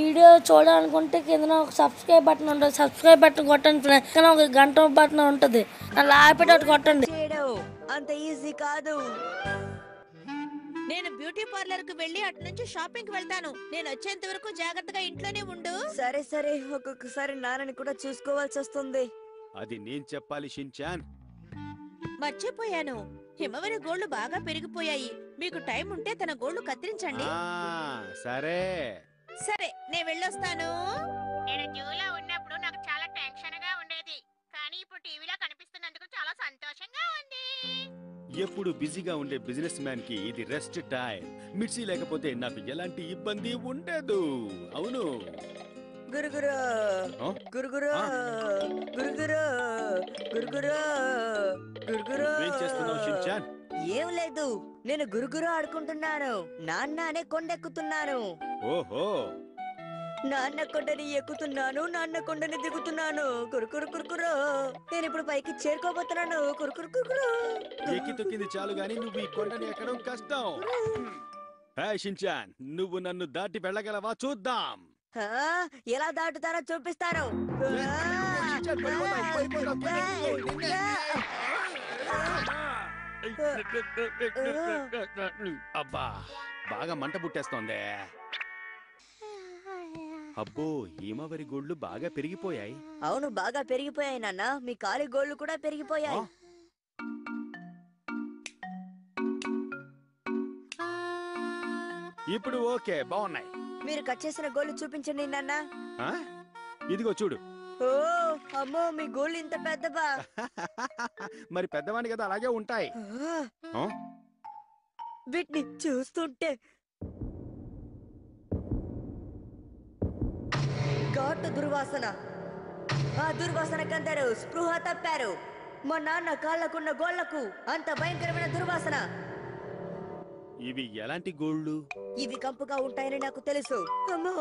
Video చూడాలనుకుంటే కింద ఒక సబ్స్క్రైబ్ బటన్ ఉంటుంది. సబ్స్క్రైబ్ బటన్ కొట్టండి ఫ్రెండ్స్. కింద ఒక గంట బటన్ ఉంటుంది. అలా ఆపేటట్టు కొట్టండి. అంత ఈజీ కాదు. నేను బ్యూటీ పార్లర్ కు వెళ్ళి అటు నుంచి షాపింగ్ కి వెళ్తాను. నేను వచ్చేంత వరకు జాగ్రత్తగా ఇంట్లోనే ఉండు. సరే సరే, ఒక్కొక్కసారి నాన్నని కూడా చూసుకోవాల్సి వస్తుంది. అది నేను చెప్పాలి షిన్చాన్. మర్చిపోయాను, హిమవరి గోళ్లు బాగా పెరిగిపోయాయి. మీకు టైం ఉంటే తన గోళ్లు కత్తిరించండి. సరే సరే, నేను వెళ్ళొస్తాను. నేను జూలో ఉన్నప్పుడు నాకు చాలా టెన్షన్ గా ఉండేది, కానీ ఇప్పుడు టీవీలో కనిపిస్తున్నందుకు చాలా సంతోషంగా ఉంది. ఎప్పుడు బిజీగా ఉండే బిజినెస్ మ్యాన్ కి ఇది రెస్ట్ టైం. మిర్చి లేకపోతే నాకు ఎలాంటి ఇబ్బంది ఉండదు. అవును గురుగురు గురుగురు గురుగురు గురుగురు గురుగురు. ఏం చేస్తున్నావు షిన్చాన్? ఏం లేదు, నేను గురుగురు ఆడుకుంటున్నాను. నాన్న అనే కొండెక్కుతున్నాను. ఓహో, నాన్న కొండని ఎక్కుతున్నాను, నాన్న కొండని దిగుతున్నాను. కురుకురు కురుకురు. నేను ఇప్పుడు పైకి చేరుకోబోతున్నాను. కురుకురు కురుకురు. ఎక్కి తొక్కింది చాలు గాని నువ్వు ఈ కొండని ఎక్కడం కష్టం. హే షిన్చాన్, నువ్వు నన్ను దాటి వెళ్ళగలవా? చూద్దాం. ఎలా దాటుతారో చూపిస్తాను. అబ్బా, బాగా మంట పుట్టేస్తోందే. అబ్బో, హిమవరి గోళ్లు బాగా పెరిగిపోయాయి. అవును, బాగా పెరిగిపోయాయి నాన్న. మీ కాలి గోళ్లు కూడా పెరిగిపోయాయి. ఇప్పుడు ఓకే, బాగున్నాయి. మీరు కట్ చేసిన గోళ్లు చూపించండి నాన్న. ఇదిగో చూడు. ఓ అమ్మో, మీ గోళ్లు ఇంత పెద్దవా? మరి పెద్దవాణి కదా, అలాగే ఉంటాయి. వీటిని చూస్తుంటే ఘాటు దుర్వాసన. ఆ దుర్వాసన కందరు స్పృహ తప్పారు. మా నాన్న కాళ్ళకున్న గోళ్లకు అంత భయంకరమైన దుర్వాసన. ఇవి ఎలాంటి గోళ్లు? ఇవి కంపుగా ఉంటాయని నాకు తెలుసు. అమ్మో,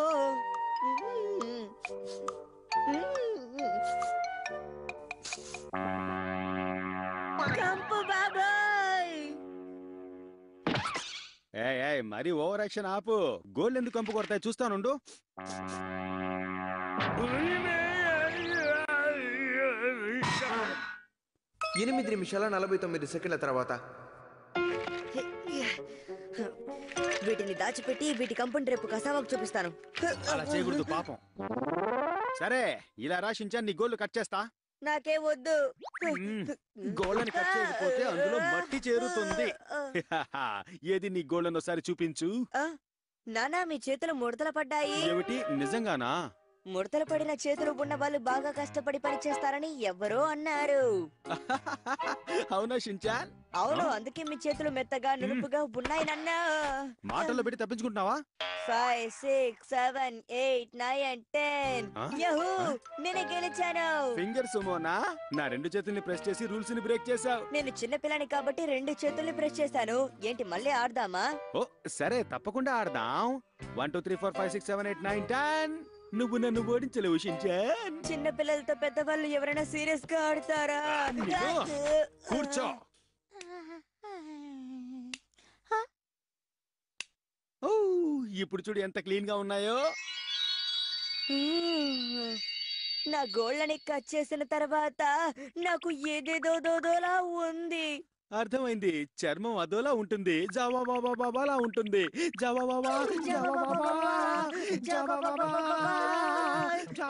కంపు బాబాయ్. మరి ఓవర్ యాక్షన్ ఆపు. గోల్డ్ ఎందుకు కంపు కొడతాయి? చూస్తానుండు. 8 నిమిషాల 49 సెకండ్ల తర్వాత వీటిని దాచిపెట్టి వీటి కంపుని రేపు కసావాకు చూపిస్తాను. అలా చేయకూడదు పాపం. సరే, ఇలా రాశించా, నీ గోళ్లు కట్ చేస్తా. నాకే వద్దు. గోళ్ళని కట్ చేయకపోతే అందులో మట్టి చేరుతుంది. ఏది నీ గోళ్ళను ఒకసారి చూపించు. నానా, మీ చేతులు ముడతలు పడ్డాయి. ఏమిటి, నిజంగానా? ముడతలు పడిన చేతులు ఉన్న వాళ్ళు బాగా కష్టపడి పని చేస్తారని ఎవరో అన్నారు. అవునా షిన్చాన్? అవును, అందుకే మీ చేతులు మెత్తగా నునుపుగా ఉన్నాయి నాన్న. మాటల్లో పెట్టి తప్పించుకుంటున్నావా? 5, 6, 7, 8, 9, 10. యహూ, నేనే గెలిచాను. ఫింగర్ సుమోనా, నా 2 చేతుల్ని ప్రెస్ చేసి రూల్స్ ని బ్రేక్ చేసావు. నేను చిన్న పిల్లని కాబట్టి 2 చేతుల్ని ప్రెస్ చేశాను. ఏంటి, మళ్ళీ ఆడదామా? ఓ సరే, తప్పకుండా ఆడదాం. 1 2 3 4 5 6 7 8 9 10. నువ్వు నన్ను ఓడించలేవు షిన్చాన్. చిన్న పిల్లలతో పెద్దవాళ్ళు ఎవరైనా సీరియస్ గా ఆడతారా? కూర్చో. ఇప్పుడు చూడు ఎంత క్లీన్ గా ఉన్నాయో. నా గోళ్ళని కట్ చేసిన తర్వాత నాకు ఏదేదో దోదోలా ఉంది. అర్థమైంది, చర్మం అదోలా ఉంటుంది, జావా బాబా బాబాలా ఉంటుంది. జావా బాబా జావా బాబా జావా బాబా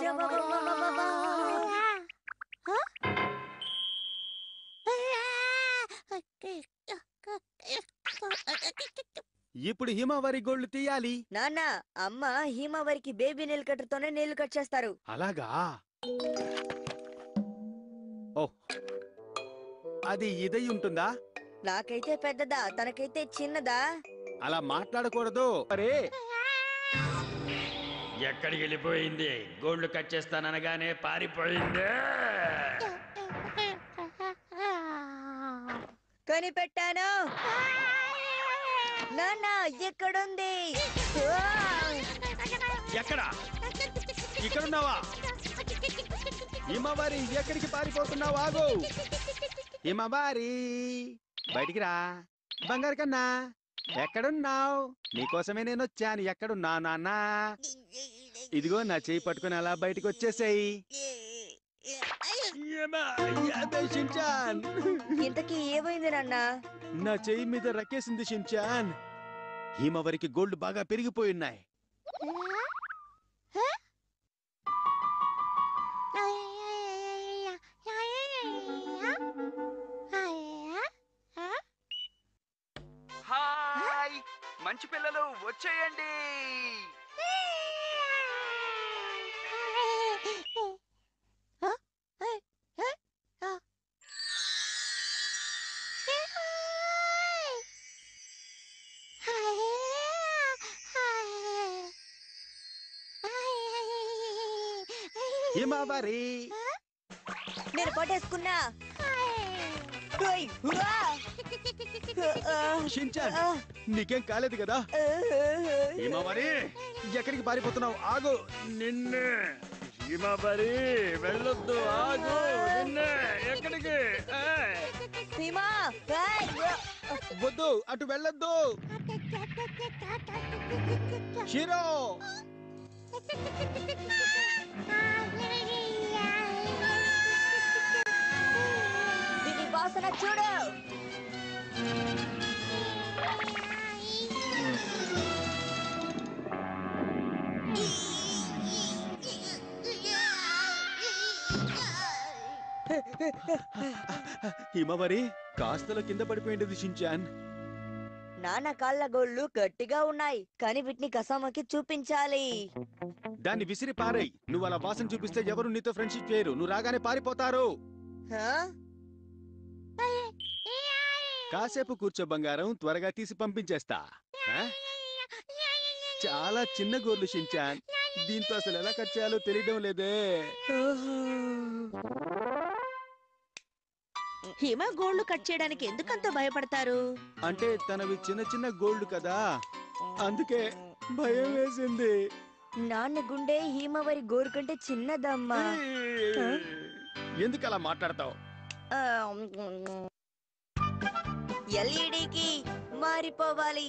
జావా బాబా. ఇప్పుడు హిమవరి గోళ్లు తీయాలి. నాన్న, అమ్మ హిమవరికి బేబీ నెయిల్ కట్టర్ తోనే నెయిల్ కట్ చేస్తారు. అలాగా? ఓ, అది ఇదై ఉంటుందా? నాకైతే పెద్దదా, తనకైతే చిన్నదా? అలా మాట్లాడకూడదు. అరే, ఎక్కడికి వెళ్ళిపోయింది? గోళ్లు కట్ చేస్తాననగానే పారిపోయింది. కనిపెట్టాను. నాన్న, ఎక్కడుంది? ఎక్కడ? ఇక్కడున్నావా? హిమవారి, ఎక్కడికి పారిపోతున్నావు? ఆగు. హిమవారి, బయటికి రా. బంగారు కన్నా, ఎక్కడున్నావు? నీకోసమే నేను వచ్చాను. ఎక్కడున్నా నాన్న? ఇదిగో నా చేయి పట్టుకొని అలా బయటికి వచ్చేసాయి. షిన్చాన్, ఇంతకీ ఏమైంది నాన్న? నా చెయ్యి మీద రక్కేసింది షిన్చాన్. హిమవరికి గోల్డ్ బాగా పెరిగిపోయిన్నాయి. హాయ్ మంచి పిల్లలు వచ్చేయండి. హిమవరి, నేను కొట్టేసుకున్నా. ఓయ్, ఉవా! షిన్చాన్, నీకేం కాలేదు కదా? హిమవరి, ఎక్కడికి పారిపోతున్నావు? ఆగు! నిన్నే హిమవరి, వెళ్ళొద్దు, ఆగు! నిన్నే ఎక్కడికి? భీమా, ఏయ్, ఉవా! వద్దు, అటు వెళ్ళొద్దు. షీరో, దీని వాసన చూడు. హిమవరి, కాస్తలో కింద పడిపోయింది షిన్చాన్. నాన్న కాళ్ళ గోళ్ళు గట్టిగా ఉన్నాయి, కానీ వీటిని కసామకి చూపించాలి. దాన్ని విసిరి పారేయ్. నువ్వు అలా వాసన చూపిస్తే ఎవరు నీతో ఫ్రెండ్షిప్ చేయరు. నువ్వు రాగానే పారిపోతారు. హా? కాసేపు కూర్చో బంగారం, త్వరగా తీసి పంపించేస్తా. ఆ? చాలా చిన్న గోర్లు షిన్చాన్. దీంతో అసలు ఎలా కట్ చేయాలో తెలియడం లేదే. హిమ గోళ్లు కట్ చేయడానికి ఎందుకంత భయపడతారు? అంటే తనవి చిన్న చిన్న గోల్డ్ కదా, అందుకే భయం వేసింది. నాన్న గుండె హీమవరి గోరు కంటే చిన్నదమ్మా. ఎందుకు అలా మాట్లాడతావు? ఎల్ఈడికి మారిపోవాలి.